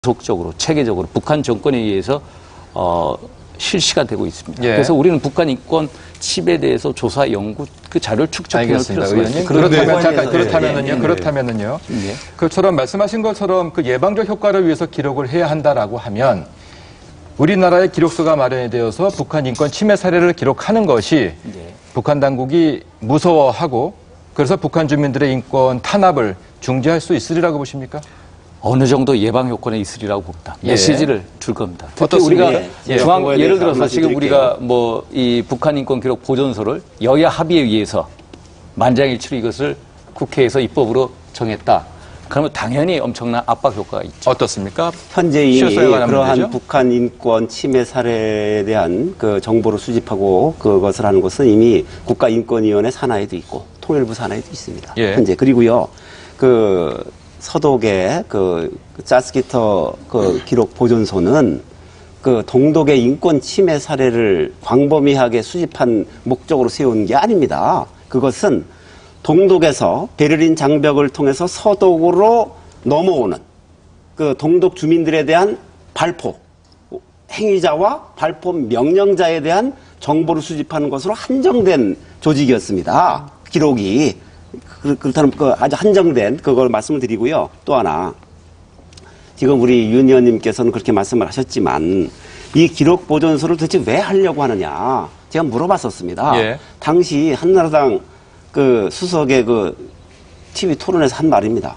지속적으로 체계적으로 북한 정권에 의해서 실시가 되고 있습니다. 예. 그래서 우리는 북한 인권 침해에 대해서 조사 연구 그 자료를 축적해 놓을 필요가 있습니다. 그렇다면은요. 예. 그처럼 말씀하신 것처럼 그 예방적 효과를 위해서 기록을 해야 한다라고 하면 우리나라의 기록소가 마련이 되어서 북한 인권 침해 사례를 기록하는 것이 예. 북한 당국이 무서워하고 그래서 북한 주민들의 인권 탄압을 중지할 수 있으리라고 보십니까? 어느 정도 예방 효과는 있으리라고 봅니다. 예. 메시지를 줄 겁니다. 특히 어떻습니까? 우리가 예. 예를 들어서 말씀 지금 드릴게요. 우리가 뭐 이 북한 인권 기록 보존소를 여야 합의에 의해서 만장일치로 이것을 국회에서 입법으로 정했다. 그러면 당연히 엄청난 압박 효과가 있죠. 어떻습니까? 현재 이미 쉬었어야 하는 그러한 문제죠? 북한 인권 침해 사례에 대한 그 정보를 수집하고 그것을 하는 것은 이미 국가인권위원회 산하에도 있고 통일부 산하에도 있습니다. 예. 현재 그리고요 그 서독의 그 짜스기터 그 기록 보존소는 그 동독의 인권 침해 사례를 광범위하게 수집한 목적으로 세운 게 아닙니다. 그것은 동독에서 베를린 장벽을 통해서 서독으로 넘어오는 그 동독 주민들에 대한 발포, 행위자와 발포 명령자에 대한 정보를 수집하는 것으로 한정된 조직이었습니다. 기록이. 그렇다면 그 아주 한정된 그걸 말씀을 드리고요. 또 하나. 지금 우리 윤 의원님께서는 그렇게 말씀을 하셨지만 이 기록 보존소를 도대체 왜 하려고 하느냐. 제가 물어봤었습니다. 예. 당시 한나라당 그 수석의 그 TV 토론에서 한 말입니다.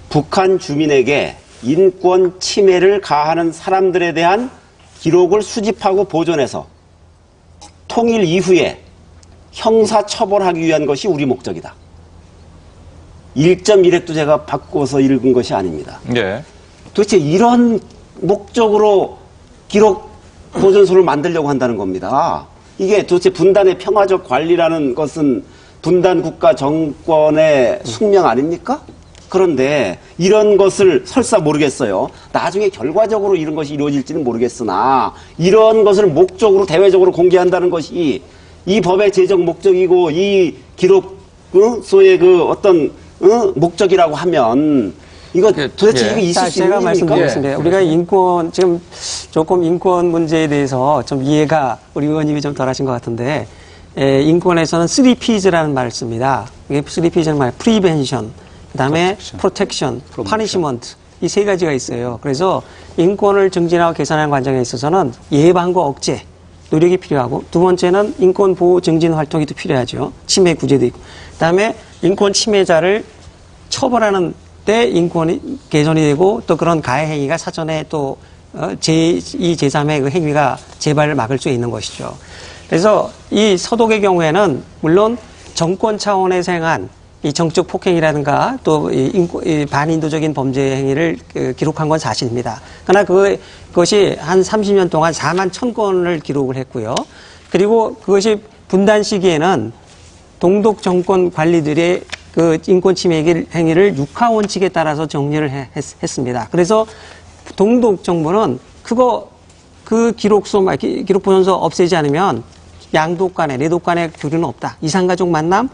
북한 주민에게 인권 침해를 가하는 사람들에 대한 기록을 수집하고 보존해서 통일 이후에 형사 처벌하기 위한 것이 우리 목적이다. 1.1획도 제가 바꿔서 읽은 것이 아닙니다. 예. 도대체 이런 목적으로 기록 보존소를 만들려고 한다는 겁니다. 이게 도대체 분단의 평화적 관리라는 것은 분단 국가 정권의 숙명 아닙니까? 그런데 이런 것을 설사 모르겠어요. 나중에 결과적으로 이런 것이 이루어질지는 모르겠으나 이런 것을 목적으로 대외적으로 공개한다는 것이 이 법의 제정 목적이고 이 기록소의 그 어떤 목적이라고 하면 이거 도대체 이거 있을 수 제가 있는 말씀드리겠습니다. 예. 우리가 인권, 지금 조금 인권 문제에 대해서 좀 이해가 우리 의원님이 좀 덜 하신 것 같은데, 인권에서는 3Ps라는 말을 씁니다. 이게 3Ps는 말, Prevention, 그 다음에 Protection, Punishment. 이 세 가지가 있어요. 그래서 인권을 증진하고 개선하는 과정에 있어서는 예방과 억제, 노력이 필요하고, 두 번째는 인권 보호 증진 활동이 또 필요하죠. 침해 구제도 있고. 그 다음에 인권 침해자를 처벌하는 때 인권이 개선이 되고 또 그런 가해 행위가 사전에 또 제2, 제3의 그 행위가 재발을 막을 수 있는 것이죠. 그래서 이 서독의 경우에는 물론 정권 차원에서 행한 이 정적 폭행이라든가 또 이 반인도적인 범죄 행위를 기록한 건 사실입니다. 그러나 그것이 한 30년 동안 4만 1,000건을 기록을 했고요. 그리고 그것이 분단 시기에는 동독 정권 관리들의 그 인권 침해 행위를 육하 원칙에 따라서 정리를 했습니다. 그래서 동독 정부는 그 기록소, 기록 보존소 없애지 않으면 양독 간에, 내독 간의 교류는 없다. 이산가족 만남,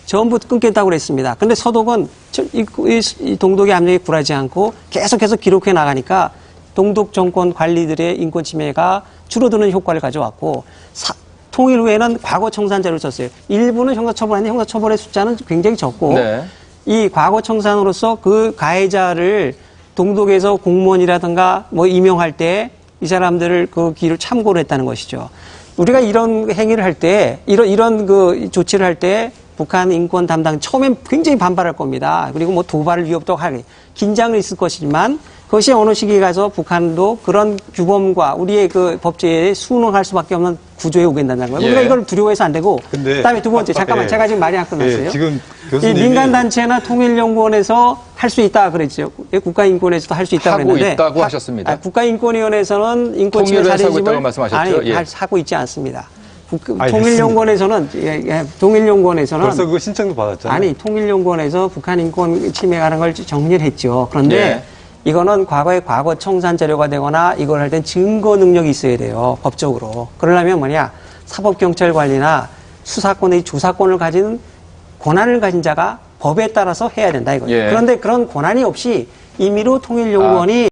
전부 끊겠다고 그랬습니다. 근데 서독은 이 동독의 압력에 굴하지 않고 계속해서 기록해 나가니까 동독 정권 관리들의 인권 침해가 줄어드는 효과를 가져왔고, 통일 후에는 과거 청산자를 썼어요. 일부는 형사처벌했는데 형사처벌의 숫자는 굉장히 적고 네. 이 과거 청산으로서 그 가해자를 동독에서 공무원이라든가 임용할 때 이 사람들을 그 길을 참고를 했다는 것이죠. 우리가 이런 행위를 할 때 이런 그 조치를 할 때 북한 인권 담당 처음엔 굉장히 반발할 겁니다. 그리고 도발을 위협도 하기 긴장을 있을 것이지만 그것이 어느 시기에 가서 북한도 그런 규범과 우리의 그 법제에 순응할 수밖에 없는 구조에 오게 된다는 거예요. 예. 우리가 이걸 두려워해서 안 되고. 근데 그다음에 두 번째, 잠깐만, 제가 지금 말이 안 끝났어요. 예, 지금 이 교수님이 민간단체나 통일연구원에서 할 수 있다 그랬죠. 국가인권위원회에서도 할 수 있다 하고 그랬는데. 있다고 하셨습니다. 국가인권위원회에서는 인권침해 통일을 하고 있다고 사례집을 말씀하셨죠? 예. 하고 있지 않습니다. 알겠습니다. 통일연구원에서는 벌써 그 신청도 받았잖아요. 아니, 통일연구원에서 북한 인권 침해하는 걸 정리를 했죠. 그런데 예. 이거는 과거 청산 자료가 되거나 이걸 할 땐 증거 능력이 있어야 돼요. 법적으로. 그러려면 사법경찰 관리나 수사권의 조사권을 가진 권한을 가진 자가 법에 따라서 해야 된다 이거죠. 예. 그런데 그런 권한이 없이 임의로 통일연구원이